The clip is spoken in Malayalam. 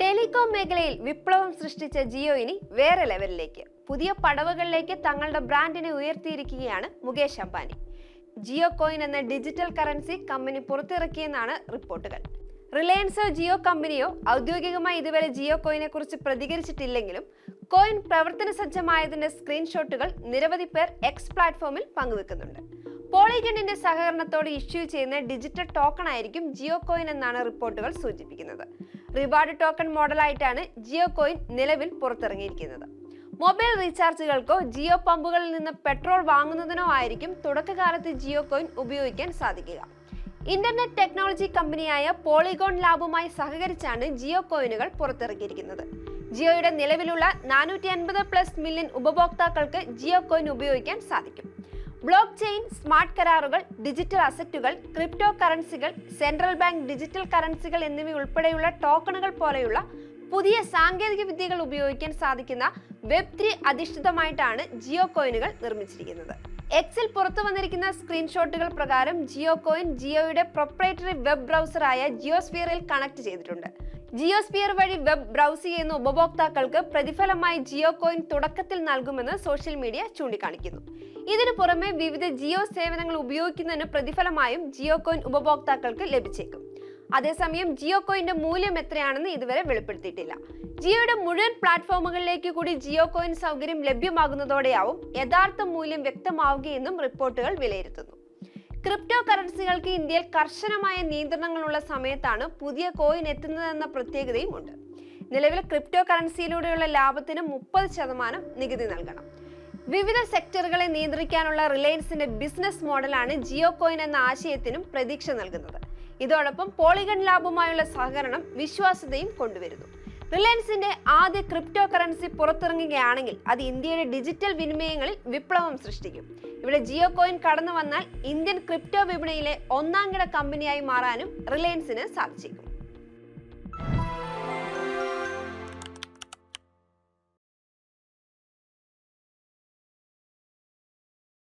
ടെലികോം മേഖലയിൽ വിപ്ലവം സൃഷ്ടിച്ച ജിയോ ഇനി വേറെ ലെവലിലേക്ക് പുതിയ പടവുകളിലേക്ക് തങ്ങളുടെ ബ്രാൻഡിനെ ഉയർത്തിയിരിക്കുകയാണ് മുകേഷ് അംബാനി. ജിയോ കോയിൻ എന്ന ഡിജിറ്റൽ കറൻസി കമ്പനി പുറത്തിറക്കിയെന്നാണ് റിപ്പോർട്ടുകൾ. റിലയൻസോ ജിയോ കമ്പനിയോ ഔദ്യോഗികമായി ഇതുവരെ ജിയോ കോയിനെ കുറിച്ച് പ്രതികരിച്ചിട്ടില്ലെങ്കിലും കോയിൻ പ്രവർത്തന സജ്ജമായതിന്റെ സ്ക്രീൻഷോട്ടുകൾ നിരവധി പേർ എക്സ് പ്ലാറ്റ്ഫോമിൽ പങ്കുവെക്കുന്നുണ്ട്. പോളിഗണിന്റെ സഹകരണത്തോടെ ഇഷ്യൂ ചെയ്യുന്ന ഡിജിറ്റൽ ടോക്കൺ ആയിരിക്കും ജിയോ കോയിൻ എന്നാണ് റിപ്പോർട്ടുകൾ സൂചിപ്പിക്കുന്നത്. റിവാർഡ് ടോക്കൺ മോഡലായിട്ടാണ് ജിയോ കോയിൻ നിലവിൽ പുറത്തിറങ്ങിയിരിക്കുന്നത്. മൊബൈൽ റീചാർജുകൾക്കോ ജിയോ പമ്പുകളിൽ നിന്ന് പെട്രോൾ വാങ്ങുന്നതിനോ ആയിരിക്കും തുടക്കകാലത്ത് ജിയോ കോയിൻ ഉപയോഗിക്കാൻ സാധിക്കുക. ഇന്റർനെറ്റ് ടെക്നോളജി കമ്പനിയായ പോളിഗോൺ ലാബുമായി സഹകരിച്ചാണ് ജിയോ കോയിനുകൾ പുറത്തിറക്കിയിരിക്കുന്നത്. ജിയോയുടെ നിലവിലുള്ള 450+ മില്യൺ ഉപഭോക്താക്കൾക്ക് ജിയോ കോയിൻ ഉപയോഗിക്കാൻ സാധിക്കും. ബ്ലോക്ക് ചെയിൻ, സ്മാർട്ട് കരാറുകൾ, ഡിജിറ്റൽ അസറ്റുകൾ, ക്രിപ്റ്റോ കറൻസികൾ, സെൻട്രൽ ബാങ്ക് ഡിജിറ്റൽ കറൻസികൾ എന്നിവയുൾപ്പെടെയുള്ള ടോക്കണുകൾ പോലെയുള്ള പുതിയ സാങ്കേതിക വിദ്യകൾ ഉപയോഗിക്കാൻ സാധിക്കുന്ന Web3 അധിഷ്ഠിതമായിട്ടാണ് ജിയോ കോയിനുകൾ നിർമ്മിച്ചിരിക്കുന്നത്. എക്സിൽ പുറത്തു വന്നിരിക്കുന്ന സ്ക്രീൻഷോട്ടുകൾ പ്രകാരം ജിയോ കോയിൻ ജിയോയുടെ പ്രൊപ്രൈറ്ററി വെബ് ബ്രൗസറായ ജിയോസ്ഫിയറിൽ കണക്ട് ചെയ്തിട്ടുണ്ട്. ജിയോസ്ഫിയർ വഴി വെബ് ബ്രൗസ് ചെയ്യുന്ന ഉപഭോക്താക്കൾക്ക് പ്രതിഫലമായി ജിയോ കോയിൻ തുടക്കത്തിൽ നൽകുമെന്ന് സോഷ്യൽ മീഡിയ ചൂണ്ടിക്കാണിക്കുന്നു. ഇതിനു പുറമെ വിവിധ ജിയോ സേവനങ്ങൾ ഉപയോഗിക്കുന്നതിന് പ്രതിഫലമായും ജിയോ കോയിൻ ഉപഭോക്താക്കൾക്ക് ലഭിച്ചേക്കും. അതേസമയം ജിയോ കോയിന്റെ മൂല്യം എത്രയാണെന്ന് ഇതുവരെ വെളിപ്പെടുത്തിയിട്ടില്ല. ജിയോയുടെ മുഴുവൻ പ്ലാറ്റ്ഫോമുകളിലേക്ക് കൂടി ജിയോ കോയിൻ സൗകര്യം ലഭ്യമാകുന്നതോടെയാവും യഥാർത്ഥ മൂല്യം വ്യക്തമാവുകയെന്നും റിപ്പോർട്ടുകൾ വിലയിരുത്തുന്നു. ക്രിപ്റ്റോ കറൻസികൾക്ക് ഇന്ത്യയിൽ കർശനമായ നിയന്ത്രണങ്ങളുള്ള സമയത്താണ് പുതിയ കോയിൻ എത്തുന്നതെന്ന പ്രത്യേകതയും ഉണ്ട്. നിലവിൽ ക്രിപ്റ്റോ കറൻസിയിലൂടെയുള്ള ലാഭത്തിന് 30% നികുതി നൽകണം. വിവിധ സെക്ടറുകളെ നിയന്ത്രിക്കാനുള്ള റിലയൻസിന്റെ ബിസിനസ് മോഡലാണ് ജിയോ കോയിൻ എന്ന ആശയത്തിനും പ്രതീക്ഷ നൽകുന്നത്. ഇതോടൊപ്പം പോളിഗൺ ലാബുമായുള്ള സഹകരണം വിശ്വാസ്യതയും കൊണ്ടുവരുന്നു. റിലയൻസിന്റെ ആദ്യ ക്രിപ്റ്റോ കറൻസി പുറത്തിറങ്ങുകയാണെങ്കിൽ അത് ഇന്ത്യയുടെ ഡിജിറ്റൽ വിനിമയങ്ങളിൽ വിപ്ലവം സൃഷ്ടിക്കും. ഇവിടെ ജിയോ കോയിൻ കടന്നു വന്നാൽ ഇന്ത്യൻ ക്രിപ്റ്റോ വിപണിയിലെ ഒന്നാംകിട കമ്പനിയായി മാറാനും റിലയൻസിന് സാധിച്ചേക്കും.